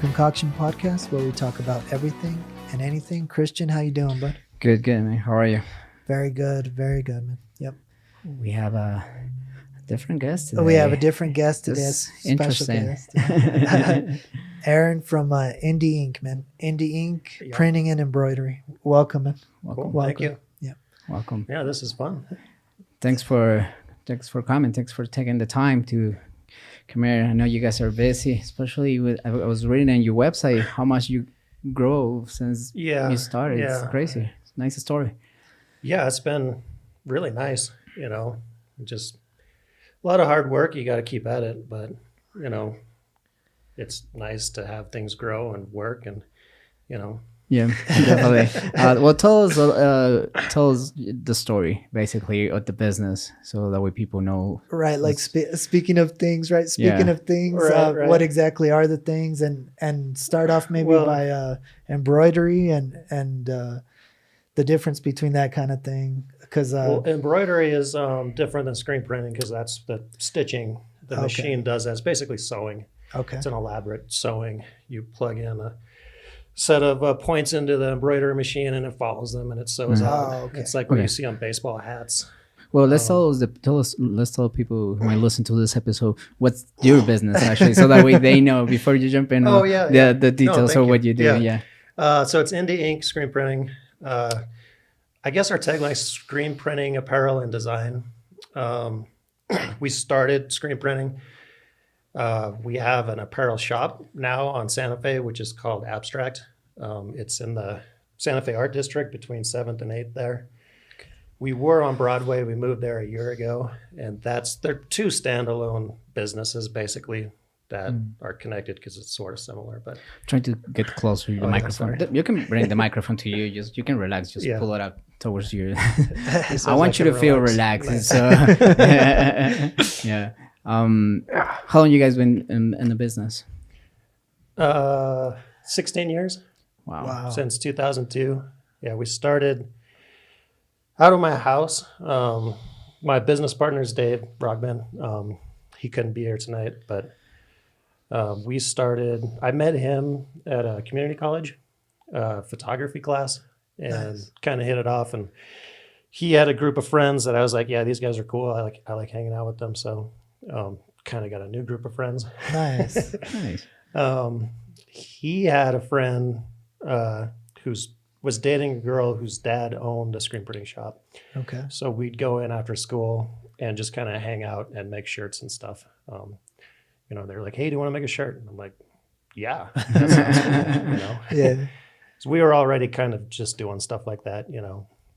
Concoction Podcast, where we talk about everything and anything. Christian, how you doing, bud? Good, man. How are you? Very good, man. Yep. We have a different guest today. We have a different guest today. This A special interesting. guest. Aaron from Indie Ink, man. Indie Ink, Yeah. printing and embroidery. Welcome, man. Welcome. Cool. Thank you. Yeah. Welcome. Yeah, this is fun. Thanks for coming. Thanks for taking the time to come here. I know you guys are busy, especially with. I was reading on your website how much you grow since you started. It's crazy. It's a nice story. Yeah, it's been really nice. Just a lot of hard work. You got to keep at it, but it's nice to have things grow and work, and Yeah, definitely. Well, tell us the story basically of the business, so that way people know. Right, like speaking of things, right? Speaking Yeah. of things, Right. what exactly are the things? And start off maybe by embroidery and the difference between that kind of thing. Because embroidery is different than screen printing because that's the stitching. The Okay. machine does that. It's basically sewing. okay, It's an elaborate sewing. You plug in a set of points into the embroidery machine and it follows them and it sews out. Oh, okay. It's like what Okay. you see on baseball hats. Well, let's tell people who might listen to this episode what's your business actually, so that way they know before you jump in. Oh, yeah. The details thank of what you. you do. Yeah. Yeah. So it's Indie Ink screen printing. I guess our tagline is screen printing, apparel, and design. We started screen printing. We have an apparel shop now on Santa Fe, which is called Abstract. It's in the Santa Fe Art District between 7th and 8th there. We were on Broadway. We moved there a year ago, and they're two standalone businesses basically that are connected because it's sort of similar. But Trying to get closer to the Oh, yeah, microphone. sorry. You can bring the microphone to you. You can relax. Just Yeah. pull it up towards you. he says I want you can to feel relax. relaxed. So, yeah. How long you guys been in the business? 16 years. Wow. Since 2002. Yeah, we started out of my house. My business partner is Dave Brogman. He couldn't be here tonight, but I met him at a community college photography class and kind of hit it off. And he had a group of friends that I was like, yeah, these guys are cool. I like hanging out with them. So kind of got a new group of friends. nice. Nice. He had a friend who was dating a girl whose dad owned a screen printing shop. Okay, So we'd go in after school and just kind of hang out and make shirts and stuff. They're like, hey, do you want to make a shirt? And I'm like, yeah. That sounds cool, yeah. So we were already kind of just doing stuff like that,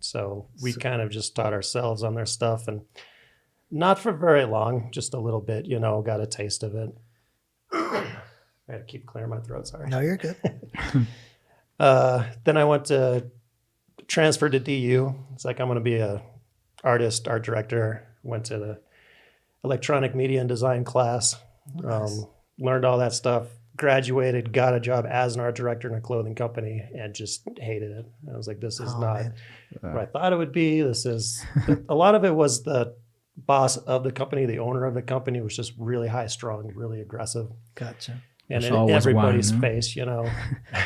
So we kind of just taught ourselves on their stuff, and not for very long, just a little bit, got a taste of it. I gotta keep clearing my throat, sorry. No, you're good. Then I transferred to DU. It's like I'm going to be a art director. Went to the electronic media and design class. Nice. Learned all that stuff. Graduated, got a job as an art director in a clothing company, and just hated it. I was like, this is Oh, not man. what I thought it would be. A lot of it was the boss of the company, the owner of the company was just really high strung, really aggressive. Gotcha. And There's in always everybody's one, no? face,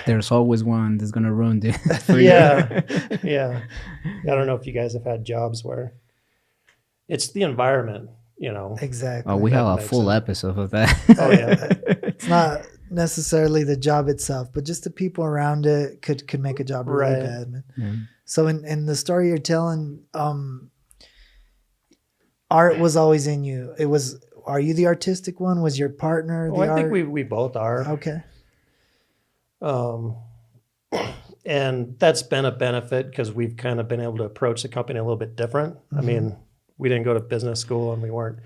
There's always one that's gonna ruin it. for Yeah. you. Yeah. I don't know if you guys have had jobs where it's the environment, Exactly. Oh, we have a makes full sense. episode of that. Oh, yeah. It's not necessarily the job itself, but just the people around it could make a job really Right. bad, man. Yeah. So in the story you're telling, art was always in you. Are you the artistic one? Was your partner the Well, I art? think we both are. Okay. And that's been a benefit because we've kind of been able to approach the company a little bit different. I mean, we didn't go to business school and we weren't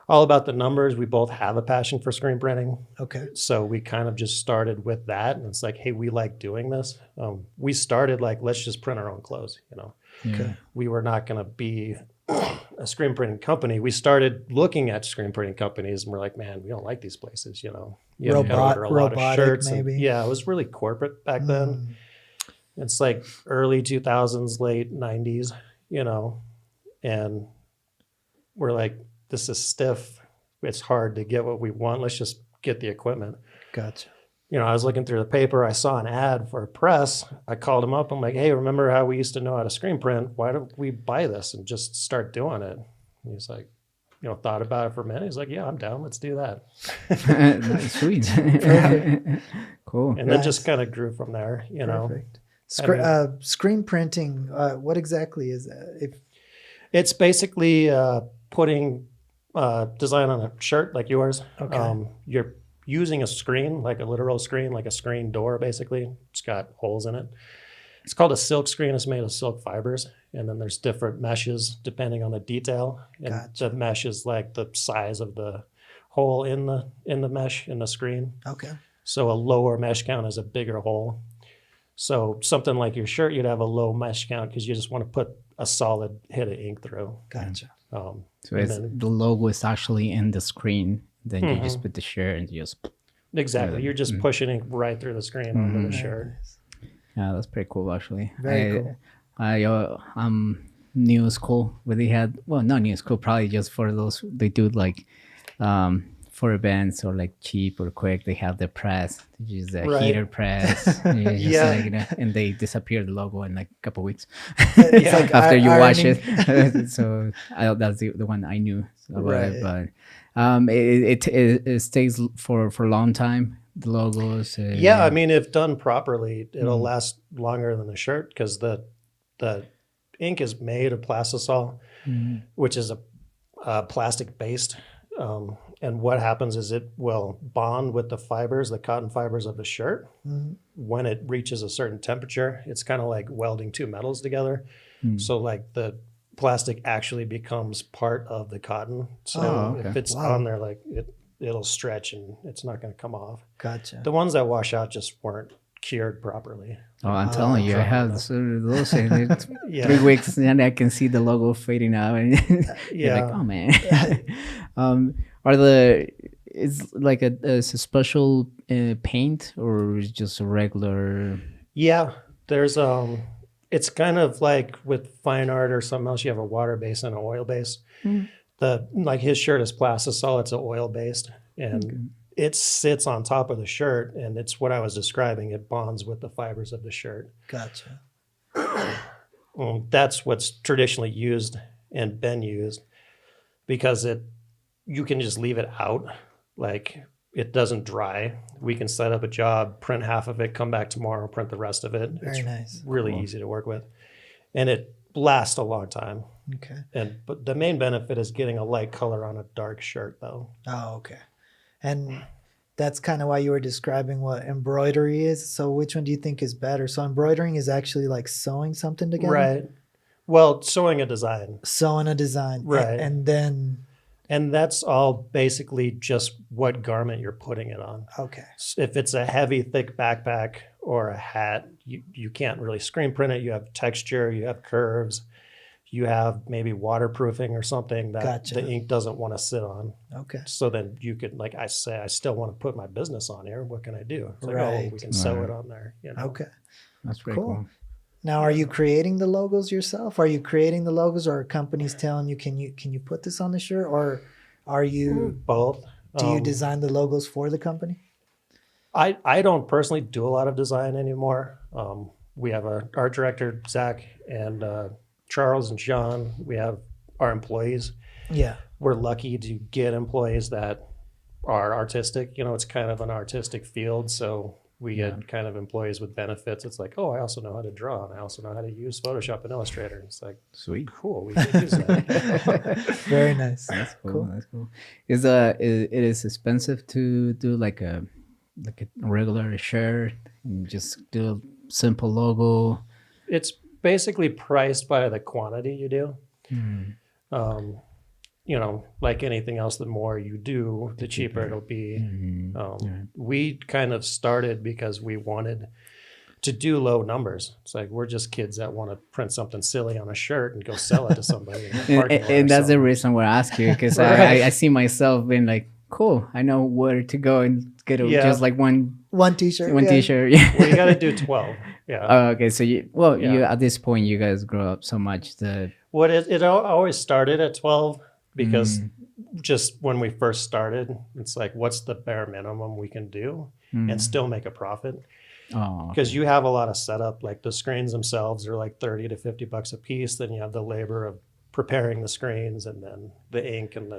all about the numbers. We both have a passion for screen printing. Okay. So we kind of just started with that. And it's like, hey, we like doing this. We started like, let's just print our own clothes, Okay. We were not going to be a screen printing company. We started looking at screen printing companies and we're like, man, we don't like these places, You have to order a lot of robotic, shirts. maybe. Yeah, it was really corporate back then. It's like early 2000s, late 90s, and we're like, this is stiff. It's hard to get what we want. Let's just get the equipment. Gotcha. I was looking through the paper. I saw an ad for a press. I called him up. I'm like, hey, remember how we used to know how to screen print? Why don't we buy this and just start doing it? And he's like, thought about it for a minute. He's like, yeah, I'm down. Let's do that. Sweet. Cool. And then just kind of grew from there, Perfect. Screen printing, what exactly is that? It's basically putting design on a shirt like yours. Okay. You're using a screen, like a literal screen, like a screen door, basically. It's got holes in it. It's called a silk screen. It's made of silk fibers. And then there's different meshes depending on the detail. And Gotcha. the mesh is like the size of the hole in the mesh in the screen. Okay. So a lower mesh count is a bigger hole. So something like your shirt, you'd have a low mesh count because you just want to put a solid hit of ink through. Gotcha. So the logo is actually in the screen. Then you just put the shirt and you just... Exactly. You're just pushing ink right through the screen onto the shirt. Nice. Yeah, that's pretty cool, actually. Very cool. I'm new school, where they had, well, not new school, probably just for those, they do like, for events or like cheap or quick, they have the press, they use the heater press. And they disappear the logo in like a couple weeks It's like after you wash ironing. it. So that's the one I knew about it, but it stays for a long time. The logos. I mean, if done properly, it'll last longer than the shirt because the ink is made of plastisol, which is a plastic based. And what happens is it will bond with the fibers, the cotton fibers of the shirt. When it reaches a certain temperature, it's kind of like welding two metals together. So like the plastic actually becomes part of the cotton. So if it's on there, like it'll stretch and it's not going to come off. Gotcha. The ones that wash out just weren't cured properly. Oh, I'm telling you, I have those. And it's 3 weeks, and I can see the logo fading out, and you're like, oh man. Is like a special paint or is just a regular? Yeah, there's it's kind of like with fine art or something else. You have a water base and an oil base. Like his shirt is plastisol. It's an oil based, and it sits on top of the shirt, and it's what I was describing. It bonds with the fibers of the shirt. Gotcha. That's what's traditionally used and been used because you can just leave it out, like it doesn't dry. We can set up a job, print half of it, come back tomorrow, print the rest of it. Very nice. Really easy to work with, and it lasts a long time. Okay. But the main benefit is getting a light color on a dark shirt, though. Oh, okay. And that's kind of why you were describing what embroidery is. So which one do you think is better? So embroidering is actually like sewing something together? Right. Well, sewing a design. Sewing a design. Right. And then... And that's all basically just what garment you're putting it on. Okay. If it's a heavy, thick backpack or a hat, you can't really screen print it. You have texture, you have curves, you have maybe waterproofing or something that the ink doesn't want to sit on. Okay. So then you could, like I say, I still want to put my business on here. What can I do? It's like, Right. we can sew it on there. Okay. That's pretty cool. Now, are you creating the logos yourself? Are you creating the logos, or are companies telling you, can you put this on the shirt, or are you both? Do you design the logos for the company? I don't personally do a lot of design anymore. We have our art director, Zach, and Charles and Sean. We have our employees. Yeah. We're lucky to get employees that are artistic. It's kind of an artistic field. So we get kind of employees with benefits. It's like, oh, I also know how to draw, and I also know how to use Photoshop and Illustrator. It's like, sweet, cool. We can use that. Very nice. That's cool. That's cool. It is expensive to do like a regular shirt and just do a simple logo? It's basically priced by the quantity you do. Like anything else, the more you do, the cheaper it'll be. We kind of started because we wanted to do low numbers. It's like, we're just kids that want to print something silly on a shirt and go sell it to somebody. And that's the reason we're asking, because I see myself being like, cool, I know where to go and get just like one t-shirt. T-shirt. Yeah. Well, you got to do 12. Yeah. Oh, okay. So you at this point, you guys grow up so much that... What it always started at 12 because just when we first started, it's like, what's the bare minimum we can do? and still make a profit. Oh, Because you have a lot of setup, like the screens themselves are like 30 to 50 bucks a piece. Then you have the labor of preparing the screens and then the ink and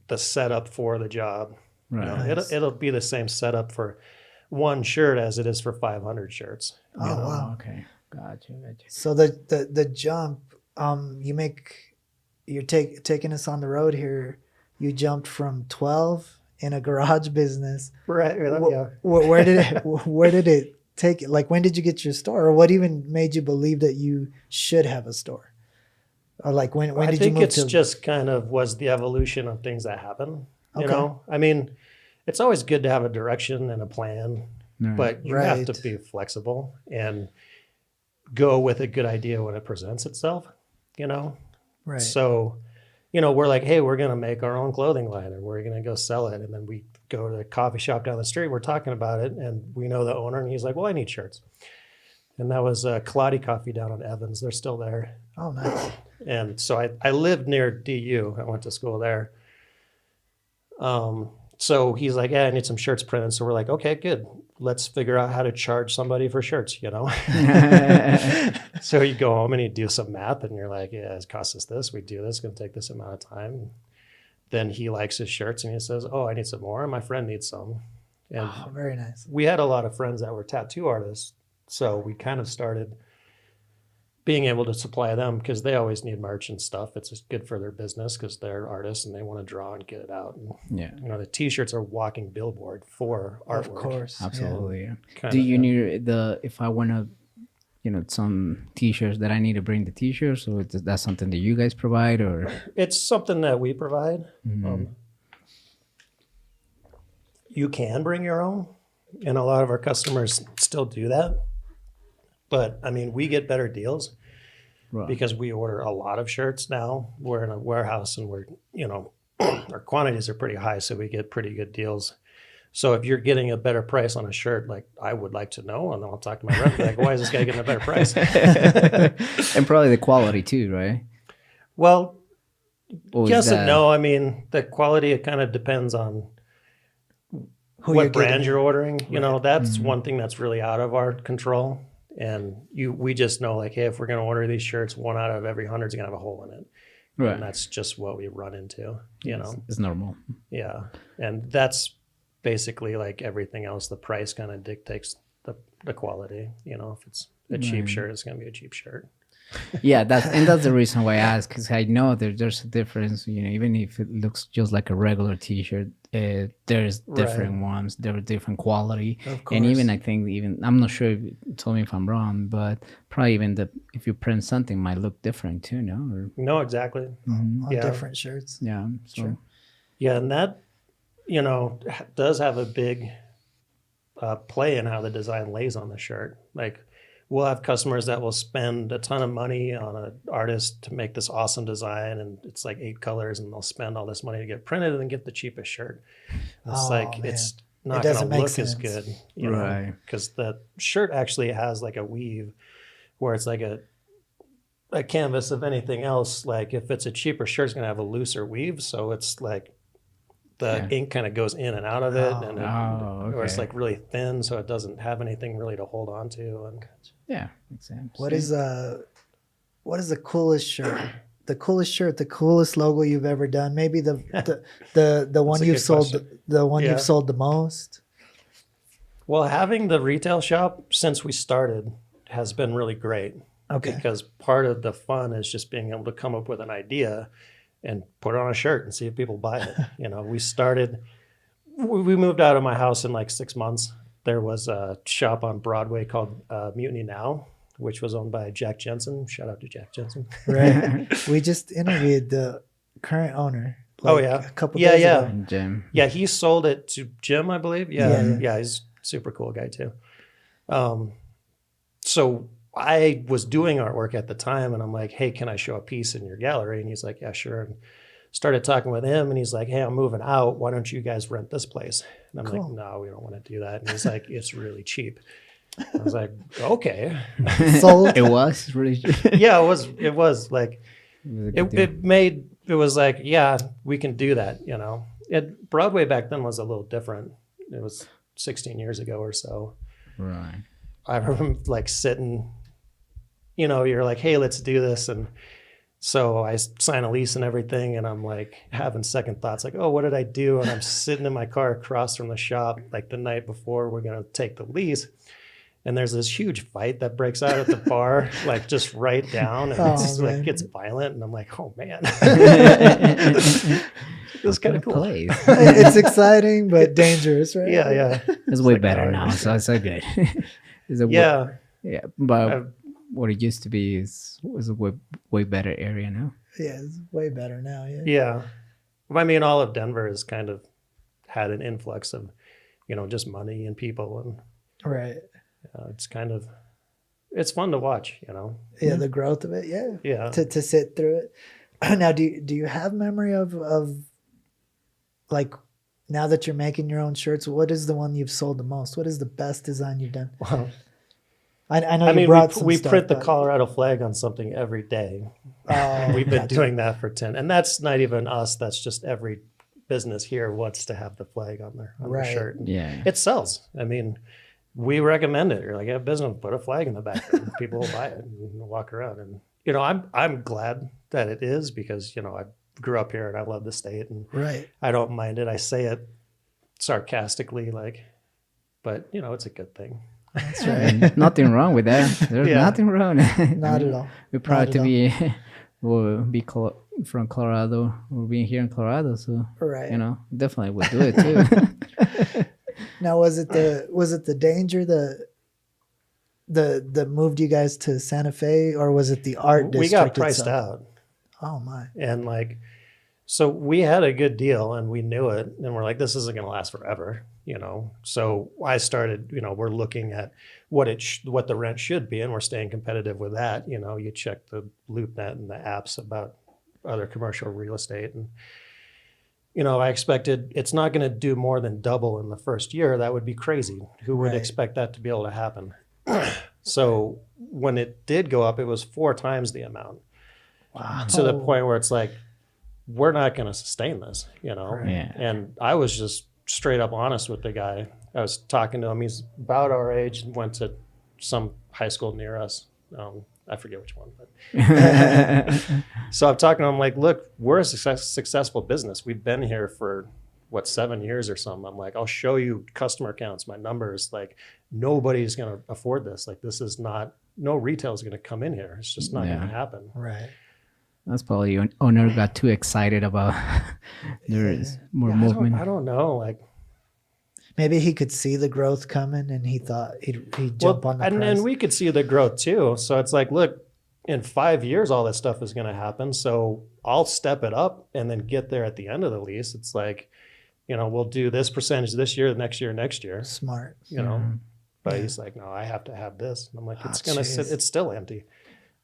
the setup for the job. right. You know, it'll be the same setup for one shirt as it is for 500 shirts. Oh, you know? wow. Okay, gotcha. So the jump, you're taking us on the road here. You jumped from 12 in a garage business. Right. Yeah. Where did it take? Like, when did you get your store, or what even made you believe that you should have a store? Or like when I did you think move it's to? just kind of was the evolution of things that happen. You Okay. know, I mean, it's always good to have a direction and a plan, but you have to Right. be flexible and go with a good idea when it presents itself, you know? Right. So, you know, we're like, hey, we're going to make our own clothing line and we're going to go sell it. And then we go to the coffee shop down the street, we're talking about it, and we know the owner, and he's like, well, I need shirts. And that was Kaladi Coffee down on Evans. They're still there. Oh, nice. And so I lived near DU. I went to school there. So he's like, yeah, I need some shirts printed. So we're like, okay, good. Let's figure out how to charge somebody for shirts, you know? So you go home and you do some math and you're like, yeah, it costs us this. We do this. It's going to take this amount of time. Then he likes his shirts and he says, oh, I need some more. And my friend needs some. And Oh, very nice. we had a lot of friends that were tattoo artists. So we kind of started being able to supply them because they always need merch and stuff. It's just good for their business because they're artists and they want to draw and get it out. And, Yeah, you know, the t-shirts are walking billboard for artwork. Of course. absolutely. Yeah. Kind Do of, you yeah. need if I want to, some T-shirts that I need to bring the T-shirts, or is that something that you guys provide, or? It's something that we provide. Mhm. You can bring your own, and a lot of our customers still do that. But I mean, we get better deals Right. because we order a lot of shirts now. We're in a warehouse and we're, our quantities are pretty high, so we get pretty good deals. So if you're getting a better price on a shirt, like I would like to know, and then I'll talk to my rep, like, why is this guy getting a better price? And probably the quality too, right? Well, Or is yes that- and no. I mean, the quality, it kind of depends on Who what you're brand getting. you're ordering. You know, that's Mhm. one thing that's really out of our control. And we just know, like, hey, if we're going to order these shirts, 1 out of every 100 is going to have a hole in it. Right. And that's just what we run into, you know? It's normal. Yeah. And that's basically like everything else. The price kind of dictates the quality. You know, if it's a cheap Right. shirt, it's going to be a cheap shirt. Yeah, that's the reason why I ask, because I know there's a difference. Even if it looks just like a regular T-shirt, there's different ones. There are different quality, Of course. and even I think I'm not sure. Tell me if I'm wrong, but probably even if you print something might look different too. No, or, No, exactly. on Yeah. different shirts. yeah. So, Sure. Yeah. And that, does have a big play in how the design lays on the shirt. Like, we'll have customers that will spend a ton of money on an artist to make this awesome design, and it's like 8 colors, and they'll spend all this money to get printed and then get the cheapest shirt. It's Oh, like man. it's It not going to doesn't make look as sense. good, Right. Because the shirt actually has like a weave, where it's like a canvas of anything else. Like if it's a cheaper shirt, it's going to have a looser weave, so it's like the Yeah. ink kind of goes in and out of it, Oh. or it's okay. like really thin, so it doesn't have anything really to hold on to. And Yeah, makes sense. What is the coolest shirt? The coolest shirt, the coolest logo you've ever done? Maybe the one a you've good sold, question. the one Yeah. you've sold the most. well, having the retail shop since we started has been really great. Okay. Because part of the fun is just being able to come up with an idea and put it on a shirt and see if people buy it. We moved out of my house in like 6 months. There was a shop on Broadway called Mutiny Now, which was owned by Jack Jensen. Shout out to Jack Jensen. Right. We just interviewed the current owner. Oh, yeah. A couple Yeah, days yeah. ago. Jim? Yeah, he sold it to Jim, I believe. Yeah. Yeah, he's a super cool guy too. So I was doing artwork at the time, and I'm like, hey, can I show a piece in your gallery? And he's like, yeah, sure. And started talking with him, and he's like, hey, I'm moving out. Why don't you guys rent this place? And I'm like, Cool. no, we don't want to do that. And he's like, it's really cheap. I was like, okay. Sold. It was really. Yeah, it was like, was a good deal. it was like, yeah, we can do that. Broadway back then was a little different. It was 16 years ago or so. Right. I remember like sitting, you know, you're like, hey, let's do this. And so I sign a lease and everything. And I'm like having second thoughts like, oh, what did I do? And I'm sitting in my car across from the shop like the night before we're going to take the lease. And there's this huge fight that breaks out at the bar, like just right down. And it's like gets violent. And I'm like, oh, man. It was kind of cool. Place. It's exciting, but dangerous, right? Yeah, yeah. It's way better now, so it's so good. It's a Yeah. yeah, but what it used to be is a way better area now. Yeah, it's way better now. Yeah. Yeah. I mean, all of Denver has kind of had an influx of, you know, just money and people. And Right. it's kind of, it's fun to watch, you know? Yeah, the growth of it. Yeah. Yeah. To sit through it. Now, do you have memory of like, now that you're making your own shirts, what is the one you've sold the most? What is the best design you've done? Well, I know I you mean, brought some we stuff, print the but- Colorado flag on something every day. Oh, We've been gotcha. doing that for 10. And that's not even us. That's just every business here wants to have the flag on their Right. shirt. And Yeah. it sells. I mean, we recommend it. You're like, have business, put a flag in the back. And people will buy it and walk around. And, you know, I'm glad that it is because, you know, I grew up here and I love the state and Right. I don't mind it. I say it sarcastically, like, but, you know, it's a good thing. That's Yeah, right. and nothing wrong with that. There's Yeah. nothing wrong. Not at all. We're proud Not to at be from Colorado. We're being here in Colorado, so Right. you know, definitely would do it too. Now, was it the danger that moved you guys to Santa Fe, or was it the art district? We got priced itself? out. Oh my! And like, so we had a good deal and we knew it. And we're like, this isn't going to last forever, you know? So I started, you know, we're looking at what the rent should be. And we're staying competitive with that. You know, you check the LoopNet and the apps about other commercial real estate. And, you know, I expected it's not going to do more than double in the first year. That would be crazy. Who would Right. expect that to be able to happen? So when it did go up, it was 4 times the amount. Wow. To the point where it's like, we're not going to sustain this, you know? Right. Yeah. And I was just straight up honest with the guy. I was talking to him. He's about our age and went to some high school near us. I forget which one. But. So I'm talking to him like, look, we're a successful business. We've been here for, 7 years or something. I'm like, I'll show you customer counts, my numbers. Like, nobody's going to afford this. Like, this is not, no retail is going to come in here. It's just not Yeah. going to happen. Right. That's probably owner got too excited about there is more Yeah, movement. I don't know. Like, Maybe he could see the growth coming, and he thought he'd jump on the and price. we could see the growth too. So it's like, look, in 5 years, all this stuff is going to happen. So I'll step it up and then get there at the end of the lease. It's like, you know, we'll do this percentage this year, next year, Smart. you know. Mhm. But Yeah. he's like, no, I have to have this. And I'm like, Oh, it's going to sit, jeez. it's still empty.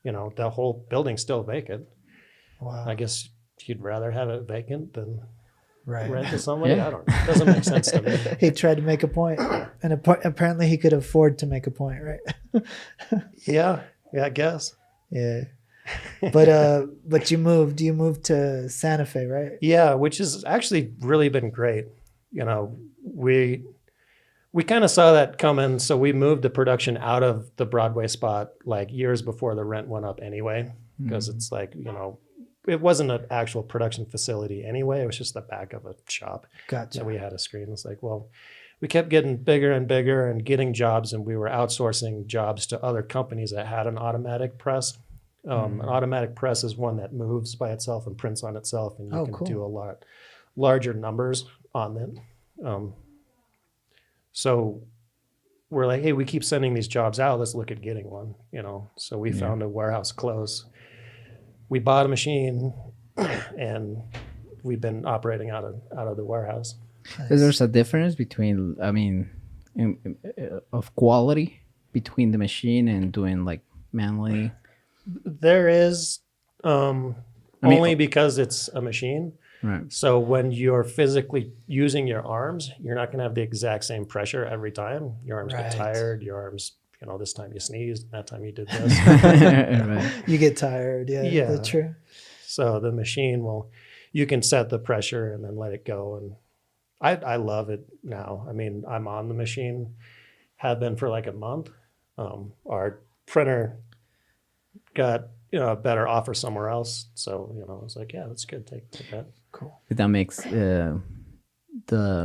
You know, the whole building's still vacant. Wow. I guess you'd rather have it vacant than Right. rent to somebody. Yeah. I don't know. It doesn't make sense to me. He tried to make a point, and apparently he could afford to make a point, right? Yeah, I guess. Yeah. But you moved to Santa Fe, right? Yeah, which has actually really been great. You know, we kind of saw that coming, so we moved the production out of the Broadway spot like years before the rent went up anyway, because it's like, you know, it wasn't an actual production facility anyway. It was just the back of a shop. Gotcha. So we had a screen. It's like, well, we kept getting bigger and bigger and getting jobs, and we were outsourcing jobs to other companies that had an automatic press. An automatic press is one that moves by itself and prints on itself, and you Oh, can cool. do a lot larger numbers on it. So we're like, hey, we keep sending these jobs out. Let's look at getting one, you know. So we found a warehouse close. We bought a machine, and we've been operating out of the warehouse. Is there's a difference between, I mean, of quality between the machine and doing like manually? There is, only because it's a machine. Right. So when you're physically using your arms, you're not going to have the exact same pressure every time. Your arms Right. get tired. Your arms, you know, this time you sneezed, that time you did this. Right. You get tired. Yeah. Yeah. That's true. So the machine you can set the pressure and then let it go. And I love it now. I mean, I'm on the machine, have been for like a month. Our printer got, a better offer somewhere else. So, I was like, yeah, that's good. Take that. Cool. That makes the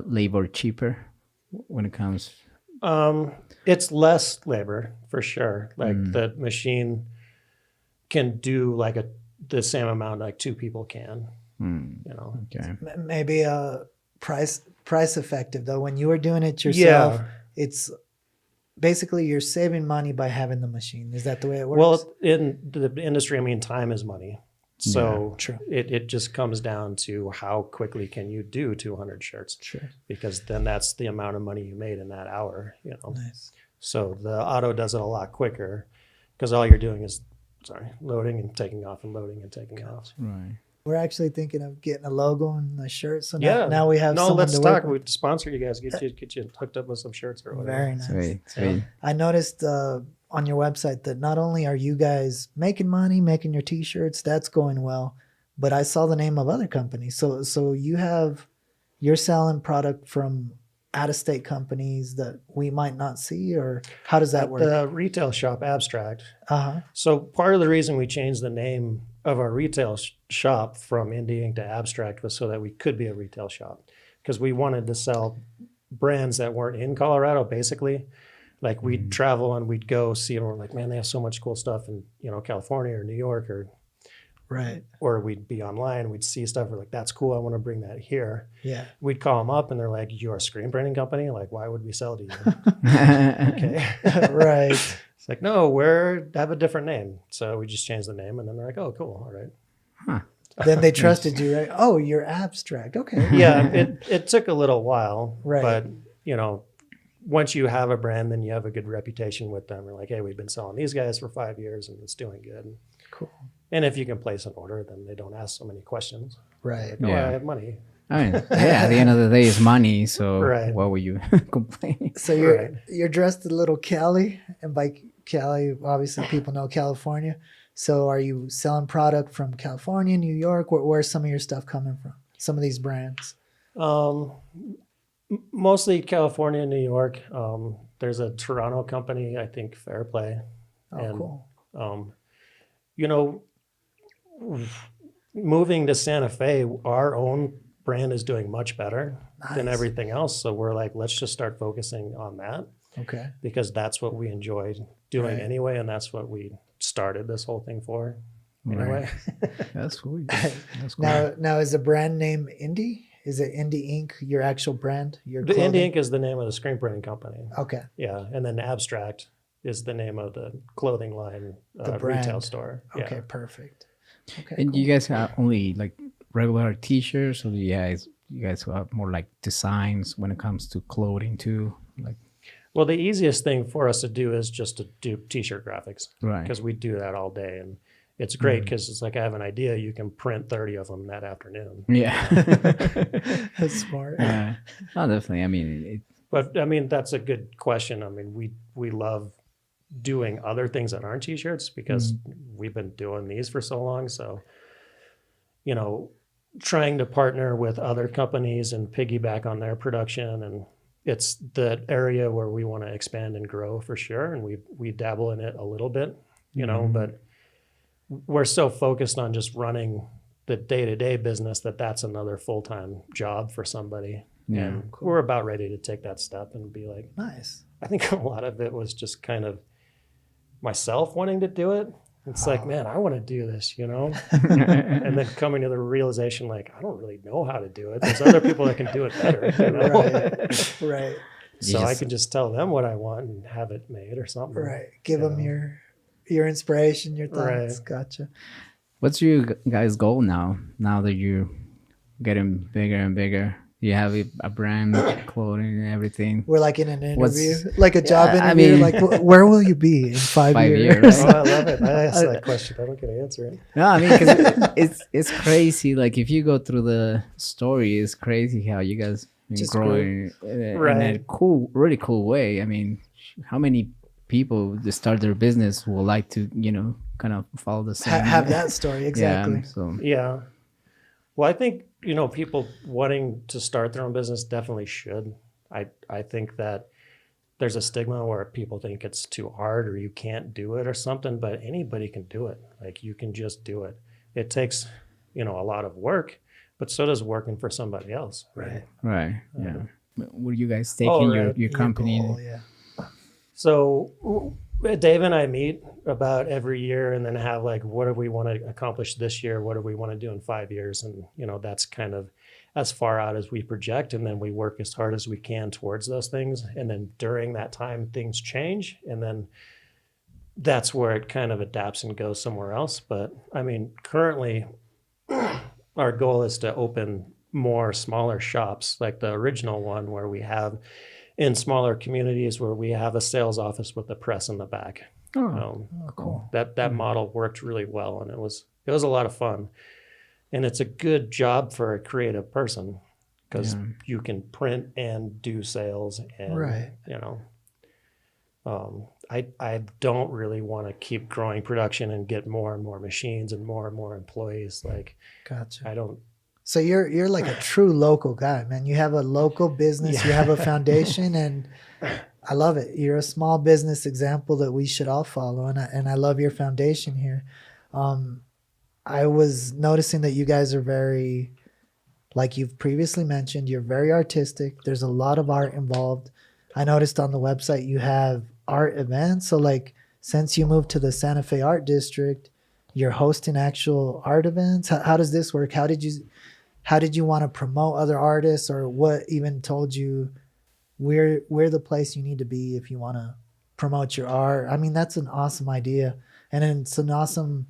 labor cheaper when it comes. It's less labor for sure. Like the machine can do like the same amount like two people can. Okay. Maybe price effective though. When you were doing it yourself, it's basically you're saving money by having the machine. Is that the way it works? Well, in the industry, I mean, time is money. So True. It just comes down to how quickly can you do 200 shirts. Sure. Because then that's the amount of money you made in that hour. Nice. So the auto does it a lot quicker because all you're doing is loading and taking off and loading and taking off. Right. We're actually thinking of getting a logo on the shirt. So Yeah. now we have someone let's to talk. work with. We'd sponsor you guys, get you hooked up with some shirts or whatever. Very nice. Sweet. I noticed on your website that not only are you guys making money, making your t-shirts, that's going well, but I saw the name of other companies. So you're selling product from out-of-state companies that we might not see, or how does that work? The retail shop, Abstract. Uh-huh. So part of the reason we changed the name of our retail shop from Indie Ink to Abstract was so that we could be a retail shop, because we wanted to sell brands that weren't in Colorado, basically. Like we'd travel and we'd go see them. We're like, man, they have so much cool stuff in California or New York Right. or we'd be online. We'd see stuff. We're like, that's cool. I want to bring that here. Yeah. We'd call them up and they're like, you're a screen printing company? Like, why would we sell to you? Okay. Right. It's like, no, we have a different name. So we just changed the name and then they're like, oh, cool. All right. Then they trusted you, right? Oh, you're Abstract. Okay. Yeah. It took a little while. Right. But, once you have a brand, then you have a good reputation with them. We're like, hey, we've been selling these guys for 5 years and it's doing good. Cool. And if you can place an order, then they don't ask so many questions. Right. Like, oh, Yeah. I have money. I mean, at the end of the day, it's money. So Right. why would you complain? So you're dressed a little Cali, and by Cali, obviously people know California. So are you selling product from California, New York? Where's some of your stuff coming from? Some of these brands. Mostly California, New York. There's a Toronto company, I think, Fairplay. Oh, And, cool. Moving to Santa Fe, our own brand is doing much better than Nice. everything else. So we're like, let's just start focusing on that Okay. because that's what we enjoy doing Right. anyway. And that's what we started this whole thing for anyway. That's sweet. That's cool. Now is the brand name Indie? Is it Indie Ink, your actual brand? Your The clothing? Indie Ink is the name of the screen printing company. Okay. Yeah. And then Abstract is the name of the clothing line The retail brand. store. Okay, Yeah. perfect. Okay. And cool. you guys have only like regular t-shirts, or do you guys have more like designs when it comes to clothing too? Like, Well, the easiest thing for us to do is just to do t-shirt graphics right. because we do that all day. And it's great because it's like I have an idea, you can print 30 of them that afternoon. Yeah. That's smart. Oh, definitely. I mean, But I mean, that's a good question. I mean, we love doing other things that aren't t-shirts because we've been doing these for so long. So, trying to partner with other companies and piggyback on their production. And it's the area where we want to expand and grow for sure. And we dabble in it a little bit, but we're so focused on just running the day-to-day business that's another full-time job for somebody. Yeah. And we're about ready to take that step and be like, Nice. I think a lot of it was just kind of myself wanting to do it. It's like, man, I want to do this, and then coming to the realization, like, I don't really know how to do it. There's other people that can do it better, Right. Right. So I Yes. can just tell them what I want and have it made or something. Right. Give So, them your inspiration, your thoughts. Right. Gotcha. what's your guys' goal now? Now that you're getting bigger and bigger, you have a brand, clothing, and everything. We're like in an What's- interview, like a job Yeah, I interview. mean- Like, where will you be in 5 5 years? years, Oh, right? I love it. I ask that question. I don't get to answer it. No, I mean, 'cause it's crazy. Like if you go through the story, it's crazy how you guys been Just growing in a Right. cool, really cool way. I mean, how many people that start their business will like to, kind of follow the same. Have that story exactly. Yeah. So Yeah. Well, I think, people wanting to start their own business definitely should. I think that there's a stigma where people think it's too hard or you can't do it or something, but anybody can do it. Like, you can just do it. It takes, a lot of work, but so does working for somebody else. Right. Right. Yeah. Were you guys taking your company? goal, yeah. So Dave and I meet about every year and then have like, what do we want to accomplish this year? What do we want to do in 5 years? And, that's kind of as far out as we project. And then we work as hard as we can towards those things. And then during that time, things change. And then that's where it kind of adapts and goes somewhere else. But I mean, currently our goal is to open more smaller shops, like the original one where we have in smaller communities where we have a sales office with a press in the back. Oh, cool. That model worked really well, and it was a lot of fun. And it's a good job for a creative person because you can print and do sales, and Right. I don't really want to keep growing production and get more and more machines and more employees. Like, Gotcha. I don't. So you're like a true local guy, man. You have a local business, you have a foundation, and I love it. You're a small business example that we should all follow, and I love your foundation here. I was noticing that you guys are very, like you've previously mentioned, you're very artistic. There's a lot of art involved. I noticed on the website you have art events. So like, since you moved to the Santa Fe Art District, you're hosting actual art events. How does this work? How did you want to promote other artists, or what even told you we're the place you need to be if you want to promote your art? I mean, that's an awesome idea, and it's an awesome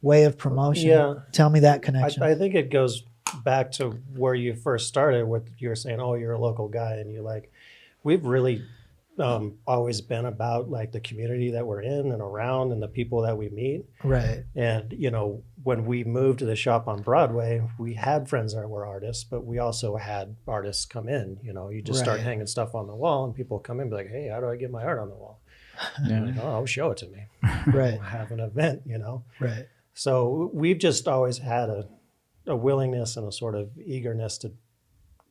way of promotion. Yeah. Tell me that connection. I think it goes back to where you first started with, you were saying, oh, you're a local guy, and you're like, we've really always been about like the community that we're in and around and the people that we meet. Right. And, when we moved to the shop on Broadway, we had friends that were artists, but we also had artists come in. You just start Right. hanging stuff on the wall, and people come in and be like, hey, how do I get my art on the wall? Yeah. Like, oh, show it to me. Right. We'll have an event, Right. So we've just always had a willingness and a sort of eagerness to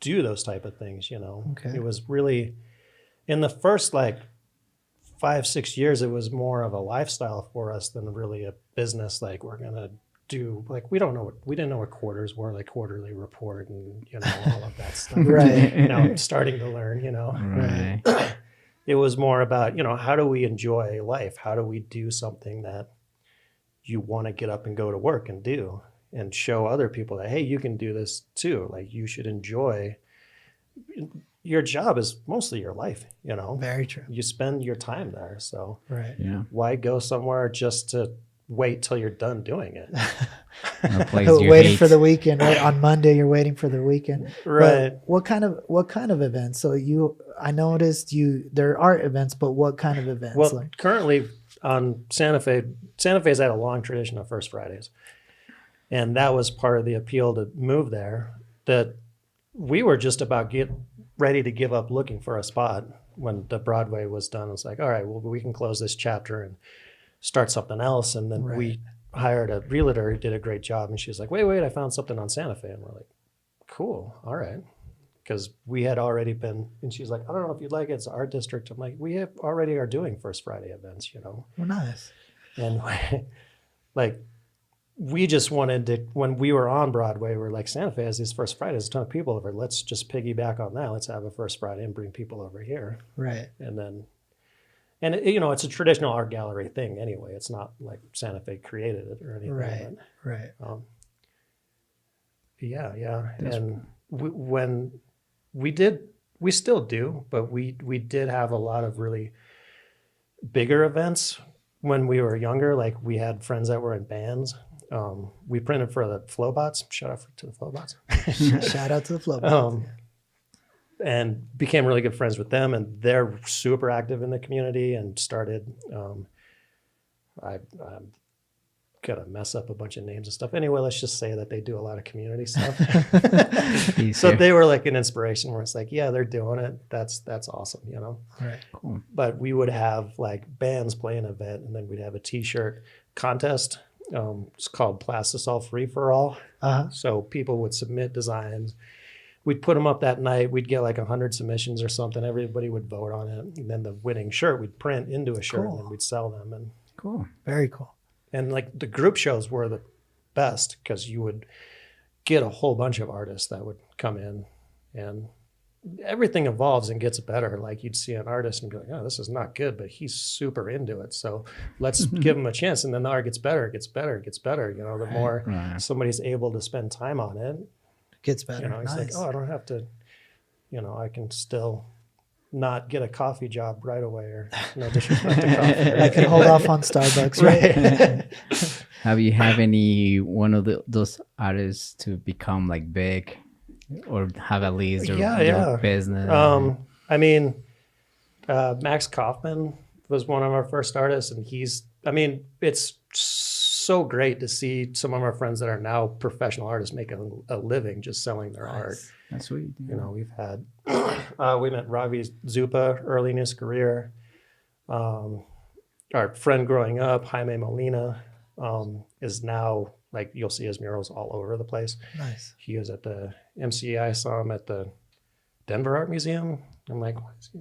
do those type of things, Okay. It was really, in the first like 5-6 years, it was more of a lifestyle for us than really a business. Like, we're going to do, like, we didn't know what quarters were, like quarterly report and, all of that stuff. Right. Now I'm starting to learn, Right. It was more about, how do we enjoy life? How do we do something that you want to get up and go to work and do, and show other people that, hey, you can do this too. Like, you should enjoy, your job is mostly your life, Very true. you spend your time there. So Right. Yeah. why go somewhere just to wait till you're done doing it? A place you Waiting hate. for the weekend, right? On Monday, you're waiting for the weekend. Right. But what kind of events? So I noticed there are events, but what kind of events? Well, currently on Santa Fe's had a long tradition of First Fridays. And that was part of the appeal to move there, that we were just about ready to give up looking for a spot when the Broadway was done. It's like, all right, well, we can close this chapter and start something else. And then Right. we hired a realtor who did a great job. And she's like, wait, I found something on Santa Fe. And we're like, cool, all right. Because we had already been, and she's like, I don't know if you'd like it. It's an art district. I'm like, we already are doing First Friday events, Well, nice. And like, we just wanted to, when we were on Broadway, we were like, Santa Fe has these First Fridays, a ton of people over. Let's just piggyback on that. Let's have a First Friday and bring people over here. Right. And then, it's a traditional art gallery thing anyway. It's not like Santa Fe created it or anything. Right. Right. But, yeah. And when we still do, but we did have a lot of really bigger events when we were younger. Like, we had friends that were in bands. We printed for the Flowbots. Shout out to the Flowbots. Shout out to the Flow. And became really good friends with them, and they're super active in the community and started. I'm gonna mess up a bunch of names and stuff. Anyway, let's just say that they do a lot of community stuff. So they were like an inspiration where it's like, yeah, they're doing it. That's awesome, Right. Cool. But we would have like bands play an event, and then we'd have a T-shirt contest. It's called Plastisol Free for All. Uh-huh. So people would submit designs. We'd put them up that night. We'd get like 100 submissions or something. Everybody would vote on it. And then the winning shirt we'd print into a shirt and then we'd sell them. And Cool. Very cool. And like the group shows were the best because you would get a whole bunch of artists that would come in, and everything evolves and gets better. Like you'd see an artist and be like, oh, this is not good, but he's super into it. So let's give him a chance. And then the art gets better, it gets better, it gets better. You know, the more somebody's able to spend time on it, Gets better. you know, he's like, oh, I don't have to, you know, I can still not get a coffee job right away, or no disrespect to coffee. I can hold off on Starbucks, right? Have you have any one of those artists to become like big, or have at least your business? I mean, Max Kaufman was one of our first artists, and it's so great to see some of our friends that are now professional artists make a living just selling their art. That's sweet. You know, we've had we met Ravi Zupa early in his career. Our friend growing up, Jaime Molina, is now, like, you'll see his murals all over the place. Nice. He was at the MCA. I saw him at the Denver Art Museum. I'm like, why is he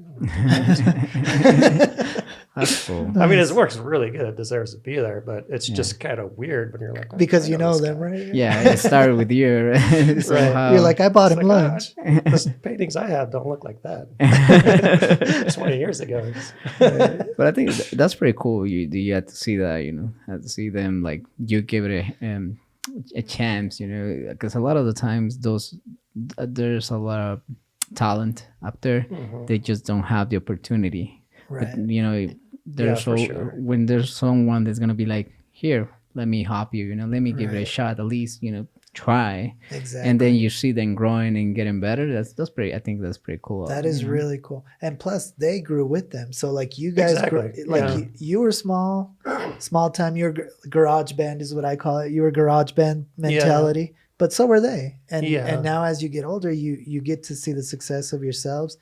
That's cool. I mean, his work's really good. It deserves to be there, but it's just kind of weird when you're like, oh, because I you know this them, guy. right? Yeah, it started with you. Right? Somehow. You're like, I bought him It's like, lunch. the paintings I have don't look like that. 20 years ago. But I think that's pretty cool. You had to see that, you know, had to see them, like, you give it a chance, you know, because a lot of the times there's a lot of talent up there. Mm-hmm. They just don't have the opportunity. Right. But, you know, for sure. when there's someone that's gonna be like, here, let me help you, you know, let me give it a shot, at least, you know, try. Exactly. And then you see them growing and getting better. That's pretty. I think that's pretty cool. That is really cool. And plus, they grew with them. So, like, you guys, you were small time. Your garage band is what I call it. You were garage band mentality, but so were they. And now, as you get older, you get to see the success of yourselves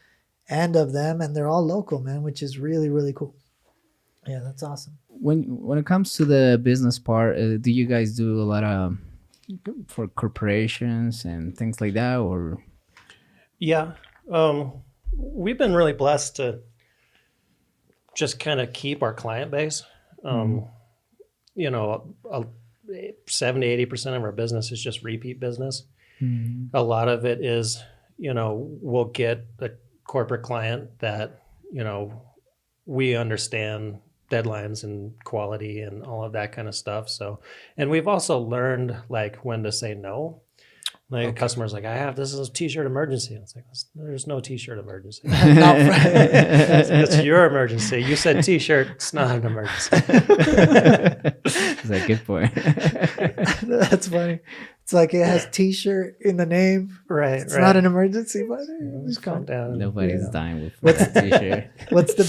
and of them, and they're all local, man, which is really, really cool. Yeah, that's awesome. When it comes to the business part, do you guys do a lot of for corporations and things like that, or? Yeah, we've been really blessed to just kind of keep our client base. You know, 70-80% of our business is just repeat business. A lot of it is, you know, we'll get a corporate client that, you know, we understand deadlines and quality and all of that kind of stuff. So, and we've also learned, like, when to say no. Like, a customer's like, this is a t-shirt emergency. And it's like, there's no t-shirt emergency. It's your emergency. You said t-shirt, it's not an emergency. Is that good point? That's funny. It's like it has t-shirt in the name. Right. It's not an emergency, but Just calm down. Nobody's dying with a t-shirt. What's the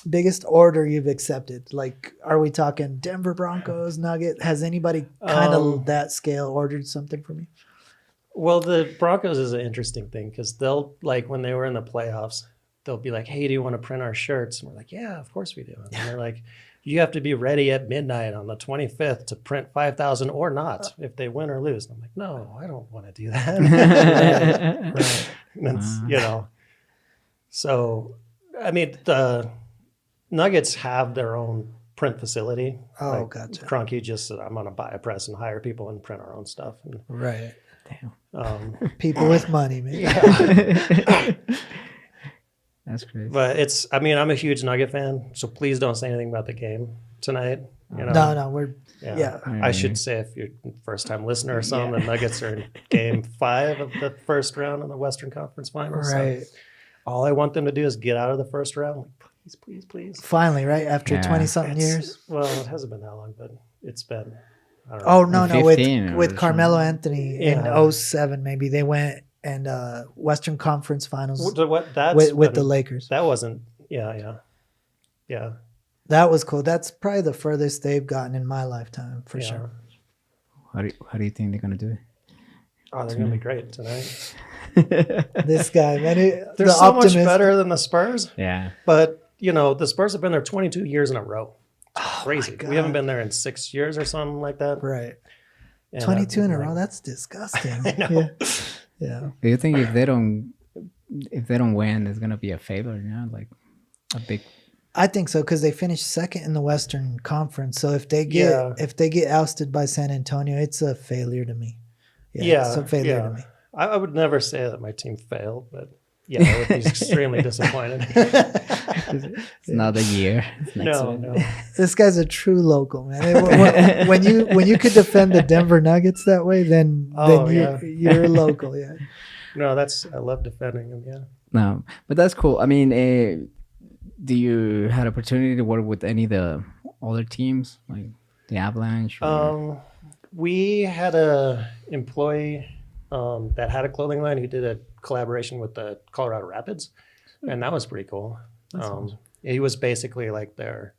biggest order you've accepted? Like, are we talking Denver Broncos, Nugget? Has anybody kind of that scale ordered something from you? Well, the Broncos is an interesting thing because they'll, like, when they were in the playoffs, they'll be like, hey, do you want to print our shirts? And we're like, yeah, of course we do. And they're like, you have to be ready at midnight on the 25th to print 5,000 or not if they win or lose. And I'm like, no, I don't want to do that. Right. And it's, you know, so, I mean, the Nuggets have their own print facility. Oh, like, gotcha. Kroenke just said, I'm going to buy a press and hire people and print our own stuff. And, Right. Damn. People with money, man. That's crazy. But it's, I mean, I'm a huge Nugget fan, so please don't say anything about the game tonight. You know? No, we're I should say, if you're a first-time listener or something, the Nuggets are in Game 5 of the first round in the Western Conference Finals. right. So all I want them to do is get out of the first round. Like, please. Finally, right after 20-something years. Well, it hasn't been that long, but it's been. I don't know. Oh no, 15 with or Carmelo Anthony in Yeah. 07, maybe they went and Western Conference Finals That's with the Lakers. That wasn't. Yeah. That was cool. That's probably the furthest they've gotten in my lifetime, for sure. How do you think they're gonna do it? Oh, they're gonna be great tonight. This guy, man, They're so much better than the Spurs. Yeah. But, you know, the Spurs have been there 22 years in a row. crazy. We haven't been there in 6 years or something like that. Right. And 22 in a like, row. That's disgusting. I know. Yeah. Yeah. Do you think if they don't win, it's gonna be a failure? Yeah, like a big. I think so because they finished second in the Western Conference. So if they get ousted by San Antonio, it's a failure to me. It's a failure to me. I would never say that my team failed, but yeah, I would be extremely disappointed. It's not a year. It's next No, one. no. This guy's a true local, man. When you could defend the Denver Nuggets that way, then you're a local. Yeah. No, I love defending them. Yeah. No, but that's cool. I mean, do you had opportunity to work with any of the other teams, like the Avalanche? Or... We had a employee that had a clothing line who did a collaboration with the Colorado Rapids, and that was pretty cool. He was basically like their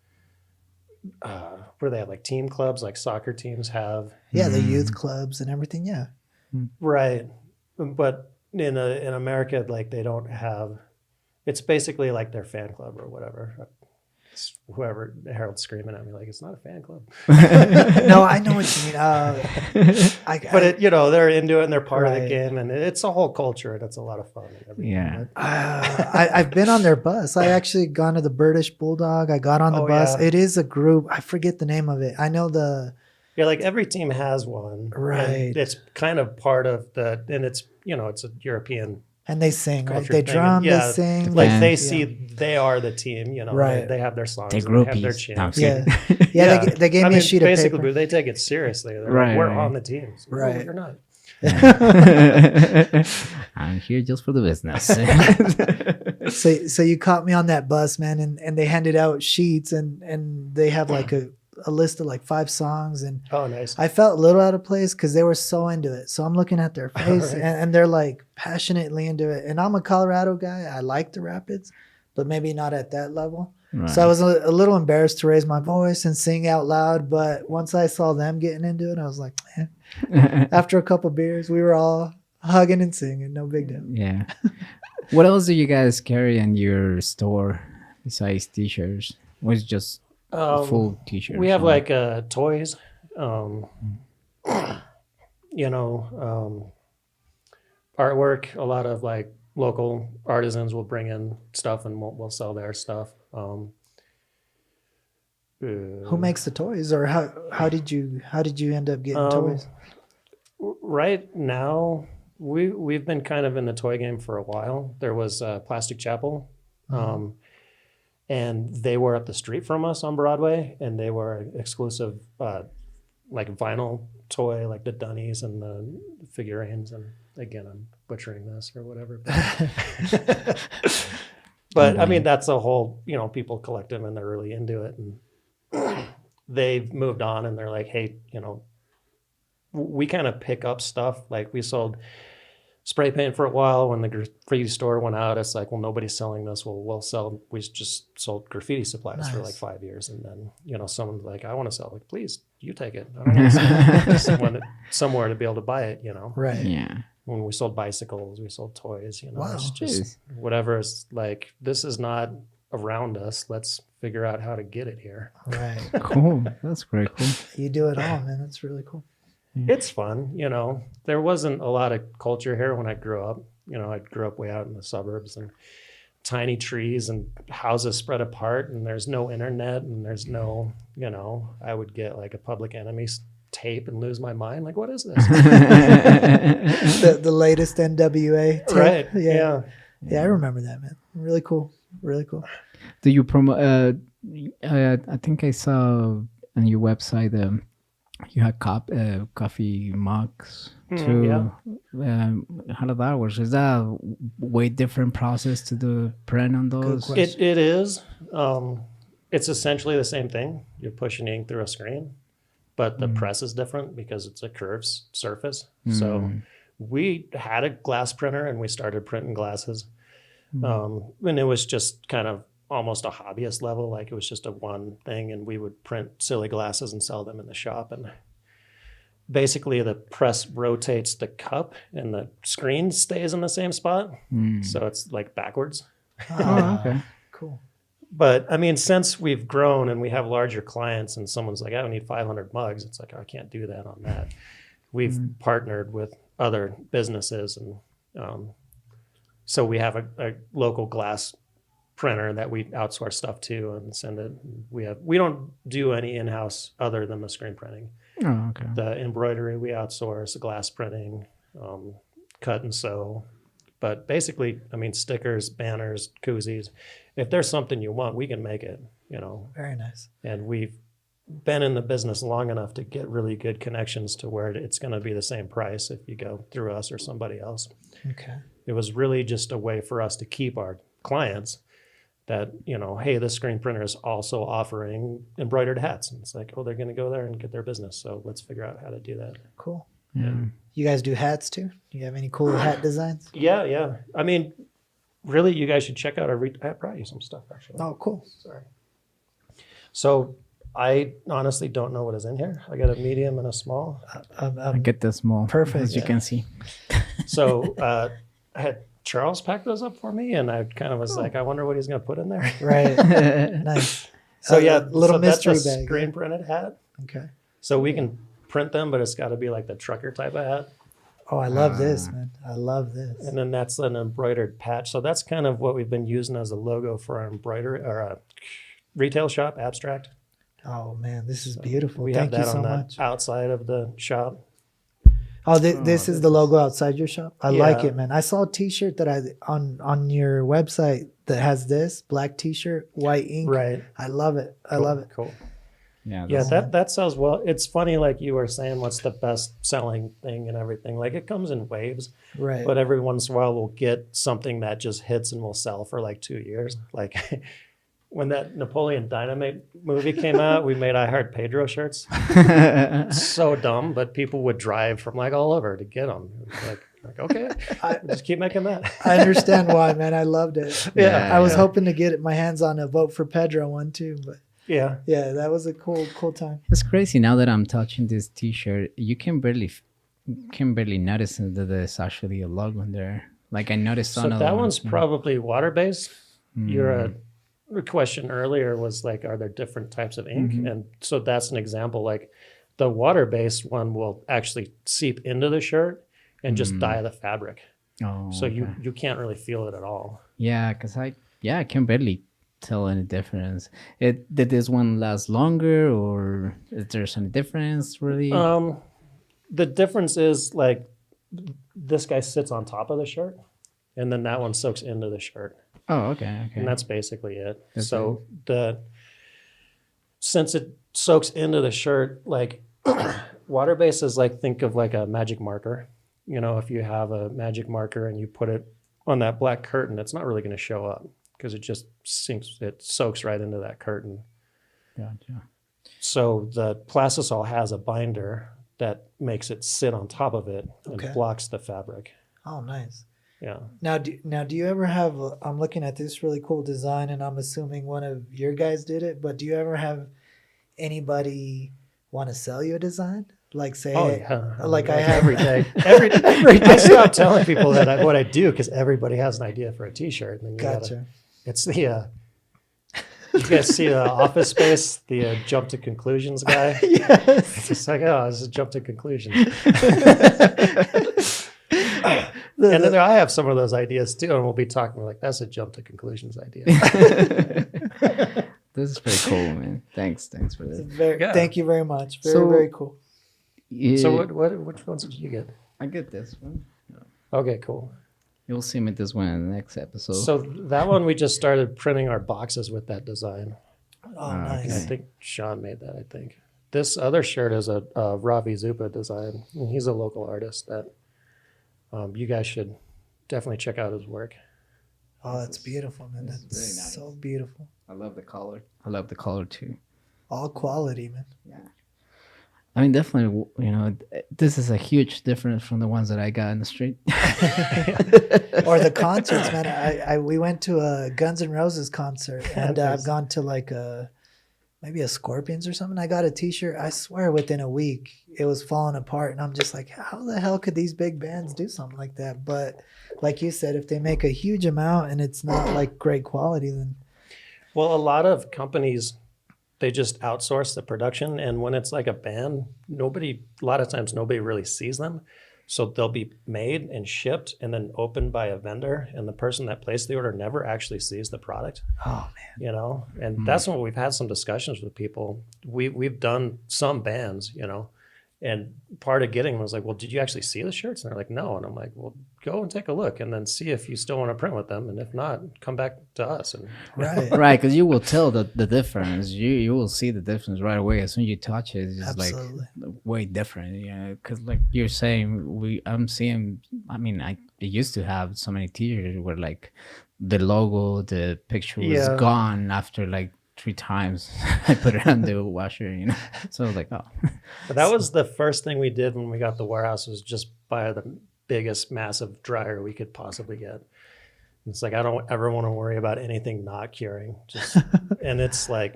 where they have like team clubs, like soccer teams have. Yeah, the youth clubs and everything. Yeah. Right, but in America, like they don't have. It's basically like their fan club or whatever. It's whoever Harold's screaming at me like it's not a fan club. No, I know what you mean. But they're into it and they're part of the game, and it's a whole culture and it's a lot of fun. And everything. Yeah, I've been on their bus. I actually gone to the British Bulldog. I got on the bus. Yeah. It is a group. I forget the name of it. I know Yeah, like every team has one. Right. And it's kind of part of and it's it's a European. and they sing, right? culture They thing. drum, Yeah, they sing. Like Yeah. they see they are the team, Right. They have their songs, They and they have their groupies. chants. No, Yeah. They gave me a sheet of basically, paper. but they take it seriously. They're Right, like, we're right. on the team. So, Right. No, you're not. I'm here just for the business. So you caught me on that bus, man, and they handed out sheets and they have like a list of like 5 songs, and Oh, nice. I felt a little out of place because they were so into it. So I'm looking at their face Right. and they're like passionately into it. And I'm a Colorado guy. I like the Rapids, but maybe not at that level. Right. So I was a little embarrassed to raise my voice and sing out loud. But once I saw them getting into it, I was like, man, after a couple beers, we were all hugging and singing. No big deal. Yeah. What else do you guys carry in your store besides t-shirts? Or is it just full t-shirts? We have or- like toys, artwork. A lot of like local artisans will bring in stuff and we'll sell their stuff. Who makes the toys, or how did you end up getting toys? Right now, we've been kind of in the toy game for a while. There was Plastic Chapel, and they were up the street from us on Broadway, and they were exclusive, like vinyl toy, like the Dunnies and the figurines. And again, I'm butchering this or whatever. But I mean, that's a whole, people collect them and they're really into it. And they've moved on and they're like, hey, we kind of pick up stuff. Like we sold spray paint for a while. When the graffiti store went out, it's like, well, nobody's selling this. We just sold graffiti supplies for like 5 years. And then, someone's like, I want to sell it. Like, please, you take it. I don't want to sell it. Somewhere to be able to buy it, Right. Yeah. When we sold bicycles, we sold toys, Wow. It's just whatever. It's like, this is not around us. Let's figure out how to get it here. Right. Cool. That's very cool. You do it all, man. That's really cool. It's fun, There wasn't a lot of culture here when I grew up. I grew up way out in the suburbs and tiny trees and houses spread apart, and there's no internet, and there's no, I would get like a Public Enemy tape and lose my mind. Like, what is this? The latest NWA tape. Right. Yeah. Yeah, I remember that, man. Really cool. Really cool. Do you promote? I think I saw on your website you had coffee mugs too. How does that work? Is that a way different process to do print on those? It is. It's essentially the same thing. You're pushing ink through a screen, but the press is different because it's a curved surface. So we had a glass printer and we started printing glasses. And it was just kind of almost a hobbyist level. Like it was just a one thing, and we would print silly glasses and sell them in the shop. And basically the press rotates the cup and the screen stays in the same spot. So it's like backwards. Oh, okay. Cool. But I mean, since we've grown and we have larger clients and someone's like, I don't need 500 mugs. It's like, I can't do that on that. We've partnered with other businesses. And so we have a local glass printer that we outsource stuff to and send it. We don't do any in-house other than the screen printing. Oh, okay. The embroidery we outsource, the glass printing, cut and sew. But basically, I mean, stickers, banners, koozies. If there's something you want, we can make it, Very nice. And we've been in the business long enough to get really good connections to where it's going to be the same price if you go through us or somebody else. Okay. It was really just a way for us to keep our clients that, hey, this screen printer is also offering embroidered hats. And it's like, oh, they're going to go there and get their business. So let's figure out how to do that. Cool. Yeah. You guys do hats too? Do you have any cool hat designs? Yeah. I mean, really, you guys should check out I brought you some stuff, actually. Oh, cool. Sorry. So I honestly don't know what is in here. I got a medium and a small. I get the small. Perfect. As you can see. So I had Charles pack those up for me, and I kind of was like, I wonder what he's going to put in there. Right. Nice. So little that's mystery a bag. screen printed hat. Okay. So we can print them, but it's got to be like the trucker type of hat. Oh, I love this, man. I love this. And then that's an embroidered patch. So that's kind of what we've been using as a logo for our embroidery or a retail shop, Abstract. Oh man, this is beautiful. We Thank have you that so on much. the outside of the shop. Oh, this is the logo outside your shop. I like Yeah. it, man. I saw a T-shirt that on your website that has this black T-shirt, white ink. Right. I love it. I love it. Cool. Yeah. Yeah, that's- that sells well. It's funny, like you were saying, what's the best selling thing and everything. Like it comes in waves, Right. but every once in a while we'll get something that just hits and will sell for like 2 years. Like when that Napoleon Dynamite movie came out, we made I Heart Pedro shirts. So dumb, but people would drive from like all over to get them. Like okay, just keep making that. I understand why, man. I loved it. Yeah, I was yeah. hoping to get my hands on a Vote for Pedro one too, but Yeah. yeah, that was a cool time. It's crazy now that I'm touching this T-shirt. You can barely notice that there's actually a logo in there. Like I noticed So on that one's probably water based. Your question earlier was like, are there different types of ink? And so that's an example. Like the water based one will actually seep into the shirt and just dye the fabric. Oh, So okay. you can't really feel it at all. Yeah, because I can barely tell any difference. Did this one last longer, or is there any difference really? The difference is like this guy sits on top of the shirt, and then that one soaks into the shirt. Oh, okay. And that's basically it. That's So since it soaks into the shirt, like water based is like, think of like a magic marker. If you have a magic marker and you put it on that black curtain, it's not really going to show up because it just soaks right into that curtain. Gotcha. So the Plastisol has a binder that makes it sit on top of it and Okay. blocks the fabric. Oh, nice. Yeah. Now, do you ever have? I'm looking at this really cool design, and I'm assuming one of your guys did it. But do you ever have anybody want to sell you a design? Like say, Oh hey, yeah. like I have every day. Every day. I stop telling people that what I do because everybody has an idea for a T-shirt. And then you Gotcha. it's the. You guys see Office Space, the jump to conclusions guy? Yes. It's just like, oh, this is jump to conclusions. And then I have some of those ideas too, and we'll be talking like that's a jump to conclusions idea. This is very cool, man. Thanks for that. Yeah. Thank you very much. Very So- very cool. Yeah, So which ones did you get? I get this one. Okay, cool. You'll see me this one in the next episode. So that one we just started printing our boxes with that design. Oh, And I nice. think Sean made that. I think this other shirt is a Ravi Zupa design. And he's a local artist that you guys should definitely check out his work. Oh, that's beautiful, man. This is That's very nice. so beautiful. I love the color. I love the color too. All quality, man. Yeah. I mean, definitely, this is a huge difference from the ones that I got in the street. Or the concerts, man. We went to a Guns N' Roses concert, and I've gone to like maybe a Scorpions or something. I got a T-shirt. I swear, within a week, it was falling apart, and I'm just like, how the hell could these big bands do something like that? But like you said, if they make a huge amount and it's not like great quality, then Well, a lot of companies, they just outsource the production. And when it's like a band, a lot of times nobody really sees them. So they'll be made and shipped and then opened by a vendor. And the person that placed the order never actually sees the product, Oh man. you know? And that's when we've had some discussions with people. We've done some bands, you know, and part of getting them was like, well, did you actually see the shirts? And they're like, no. And I'm like, well, go and take a look and then see if you still want to print with them. And if not, come back to us. And Right. Right, because you will tell the difference. You will see the difference right away as soon as you touch it. It's just Absolutely. like way different. Yeah, because like you're saying, I'm seeing. I mean, I used to have so many T-shirts where like the logo, the picture was Yeah. gone after like 3 times. I put it on the washer, you know. So I was like, oh, But that was the first thing we did when we got the warehouse, was just buy the biggest massive dryer we could possibly get. It's like, I don't ever want to worry about anything not curing. Just and it's like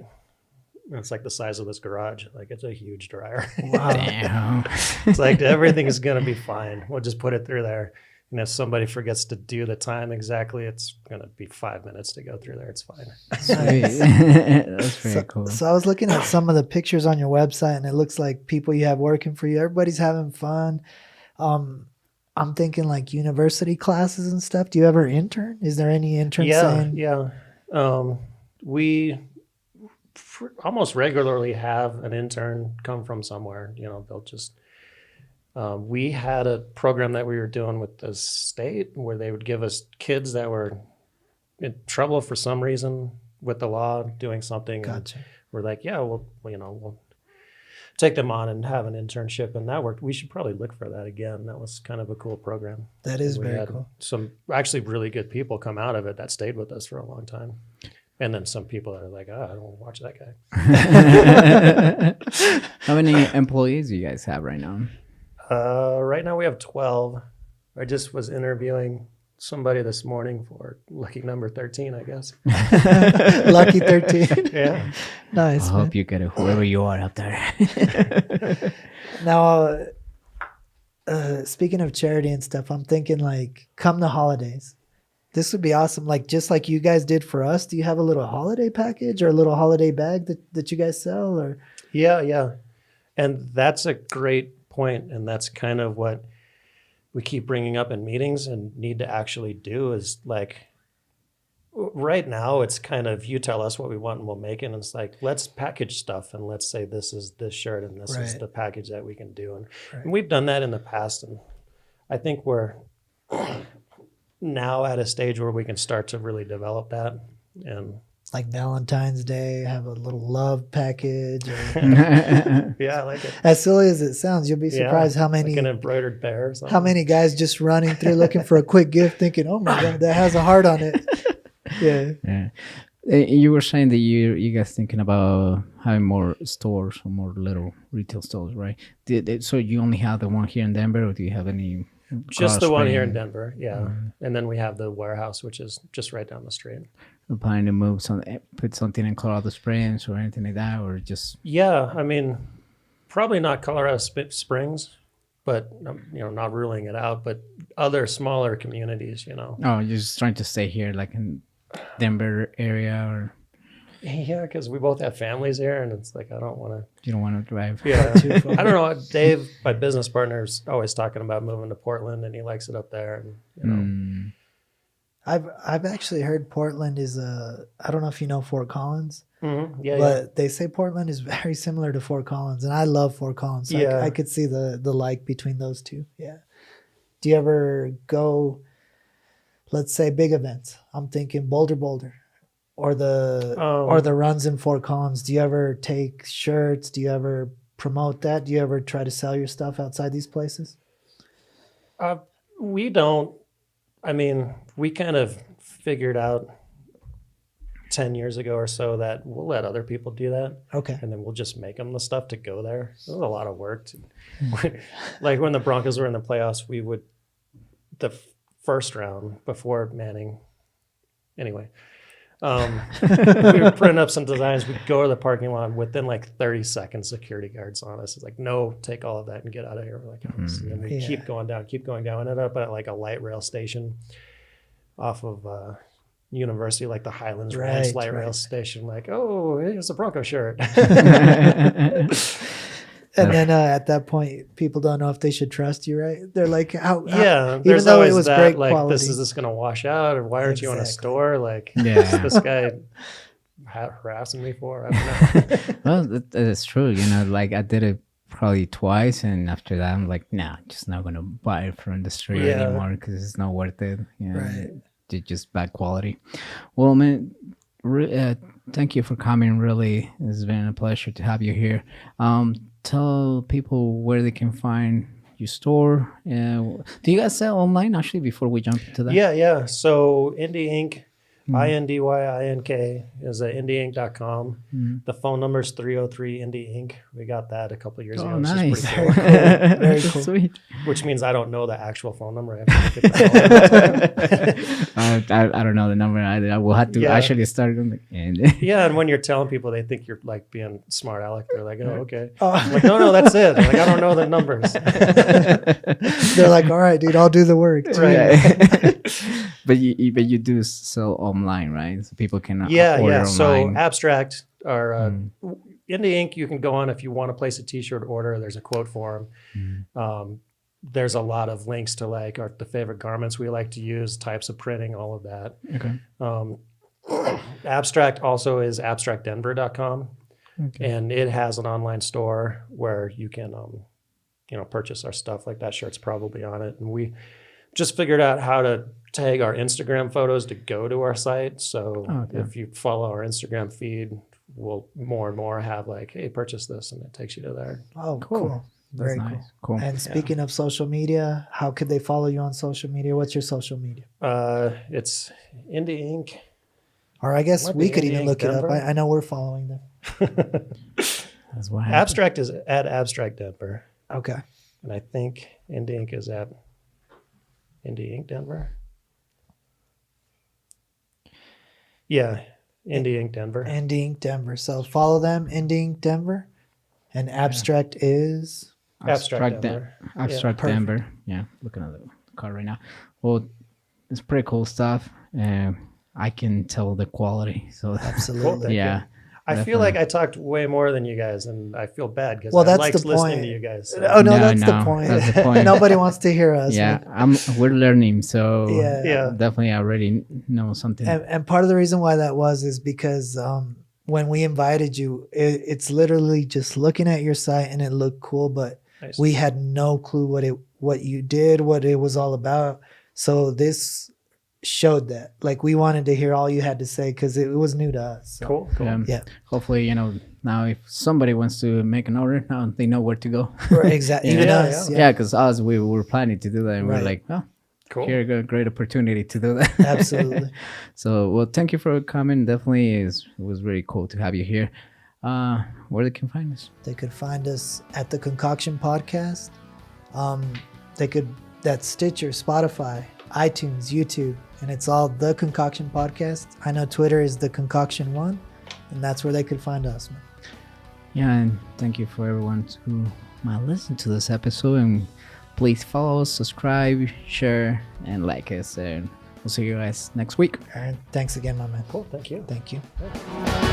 the size of this garage. Like, it's a huge dryer. Wow. damn. It's like everything is going to be fine. We'll just put it through there. And if somebody forgets to do the time exactly, it's going to be 5 minutes to go through there. It's fine. Sweet. That's very cool. So I was looking at some of the pictures on your website, and it looks like people you have working for you, everybody's having fun. I'm thinking like university classes and stuff. Do you ever intern? Is there any interns saying? Yeah. We almost regularly have an intern come from somewhere. You know, they'll just. We had a program that we were doing with the state where they would give us kids that were in trouble for some reason with the law doing something. and Gotcha. We're like, yeah, we'll take them on and have an internship, and that worked. We should probably look for that again. That was kind of a cool program. That is We very had cool. some actually really good people come out of it that stayed with us for a long time. And then some people that are like, I don't want to watch that guy. How many employees do you guys have right now? Right now we have 12. I just was interviewing somebody this morning for lucky number 13, I guess. Lucky 13. Yeah. Nice. I man. hope you get whoever you are up there. Now, speaking of charity and stuff, I'm thinking like come the holidays. This would be awesome. Like just like you guys did for us. Do you have a little holiday package or a little holiday bag that you guys sell? Or Yeah. And that's a great point. And that's kind of what we keep bringing up in meetings and need to actually do is like, right now it's kind of, you tell us what we want and we'll make it. And it's like, let's package stuff and let's say this is this shirt and this is Right. the package that we can do. And, Right. and we've done that in the past. And I think we're now at a stage where we can start to really develop that. And like Valentine's Day, have a little love package. Or, yeah, I like it. as silly as it sounds, you'll be Yeah, surprised how many like an embroidered bear or something. how many guys just running through looking for a quick gift, thinking, "Oh my god, that has a heart on it." Yeah. Yeah. You were saying that you guys thinking about having more stores or more little retail stores, right? So you only have the one here in Denver, or do you have any? Just the one here in Spring? Denver, yeah. And then we have the warehouse, which is just right down the street. You're planning to move put something in Colorado Springs or anything like that, or just Yeah, I mean, probably not Colorado Springs, but not ruling it out. But other smaller communities, oh, you're just trying to stay here, like in Denver area, or Yeah, because we both have families here, and it's like I don't want to. you don't want to drive? Yeah, Too far. I don't know. Dave, my business partner, is always talking about moving to Portland, and he likes it up there. And I've actually heard Portland is I don't know if you know Fort Collins, yeah, but they say Portland is very similar to Fort Collins, and I love Fort Collins. So Yeah. I could see the like between those two. Yeah. Do you ever go, let's say, big events? I'm thinking Boulder, or the runs in Fort Collins. Do you ever take shirts? Do you ever promote that? Do you ever try to sell your stuff outside these places? We don't. I mean, we kind of figured out 10 years ago or so that we'll let other people do that. Okay. And then we'll just make them the stuff to go there. It was a lot of work. Like when the Broncos were in the playoffs, we would, the first round before Manning, anyway, we would print up some designs. We'd go to the parking lot within like 30 seconds, security guards on us. It's like, no, take all of that and get out of here. We're like, oh. And then we keep going down. Ended up at like a light rail station off of university, like the Highlands Right, Ranch light rail right. station, like, oh, here's a Bronco shirt. And then at that point, people don't know if they should trust you, right? They're like, how Yeah, even there's though it always was that, great like, quality. is this going to wash out, or why aren't you in a Exactly. store? Like, Yeah. what's this guy harassing me for? I don't know. Well, that's true. You know, like I did it probably twice, and after that, I'm like, nah, just not gonna buy it from the street Yeah. anymore because it's not worth it. You know, Right. it's just bad quality. Well, man, thank you for coming. Really, it's been a pleasure to have you here. Tell people where they can find your store. Do you guys sell online? Actually, before we jump into that, Yeah. So Indie Inc., INDYINK is at indieink.com. The phone number is 303 Indie Inc. We got that a couple of years Oh, ago. nice. Which is pretty cool. Very cool. Sweet. Which means I don't know the actual phone number. I have to look at the phone. I don't know the number either. I will have to Yeah. actually start going. And Yeah, and when you're telling people, they think you're like being smart aleck. They're like, oh, okay. Oh. I'm like, no, that's it. I'm like, I don't know the numbers. They're like, all right, dude, I'll do the work. too." Right. but you do sell online, right? So people can Yeah. order So online. Abstract or Indie Inc. You can go on if you want to place a T-shirt order. There's a quote form. There's a lot of links to like the favorite garments we like to use, types of printing, all of that. Okay. Abstract also is abstractdenver.com, Okay. and it has an online store where you can purchase our stuff. Like that shirt's probably on it, and we just figured out how to tag our Instagram photos to go to our site. So Okay. if you follow our Instagram feed, we'll more and more have like, hey, purchase this, and it takes you to there. Oh, Cool. cool. That's Very nice. cool. Cool. And speaking of social media, how could they follow you on social media? What's your social media? It's Indie Inc. Or I guess Might we be could even Indie look it up. Denver. I know we're following them. That's what happened. Abstract is at Abstract Denver, Okay. and I think Indie Inc. is at Indie Inc. Denver. Yeah, Indie Inc. Denver. Indie Inc. Denver. So follow them, Indie Inc. Denver. And Abstract is Abstract Den- Denver. Abstract perfect. Denver. Yeah, looking at the card right now. Well, it's pretty cool stuff. I can tell the quality. So absolutely. Thank yeah. you. I feel like I talked way more than you guys, and I feel bad because Well, I that's liked the listening point. to you guys. So. Oh no, No, that's the no, point. that's the point. Nobody wants to hear us. Yeah, we're learning, so Yeah. definitely I already know something. And part of the reason why that was is because when we invited you, it's literally just looking at your site and it looked cool, but Nice. we had no clue what you did, what it was all about. So this showed that. Like we wanted to hear all you had to say because it was new to us. So. Cool. Yeah. Hopefully, now if somebody wants to make an order, now they know where to go. Exactly. Even Yeah, us. Yeah, because us, we were planning to do that, and Right. we're like, oh, Cool. here a great opportunity to do that. Absolutely. So, well, thank you for coming. Definitely, it was really cool to have you here. Where they can find us? They could find us at the Concoction Podcast. That's Stitcher, Spotify, iTunes, YouTube, and it's all the Concoction Podcast. I know Twitter is the Concoction One, and that's where they could find us. Man. Yeah, and thank you for everyone who might listen to this episode. And please follow us, subscribe, share, and like us. And we'll see you guys next week. All right, thanks again, my man. Cool. Thank you. Thank you. Yeah.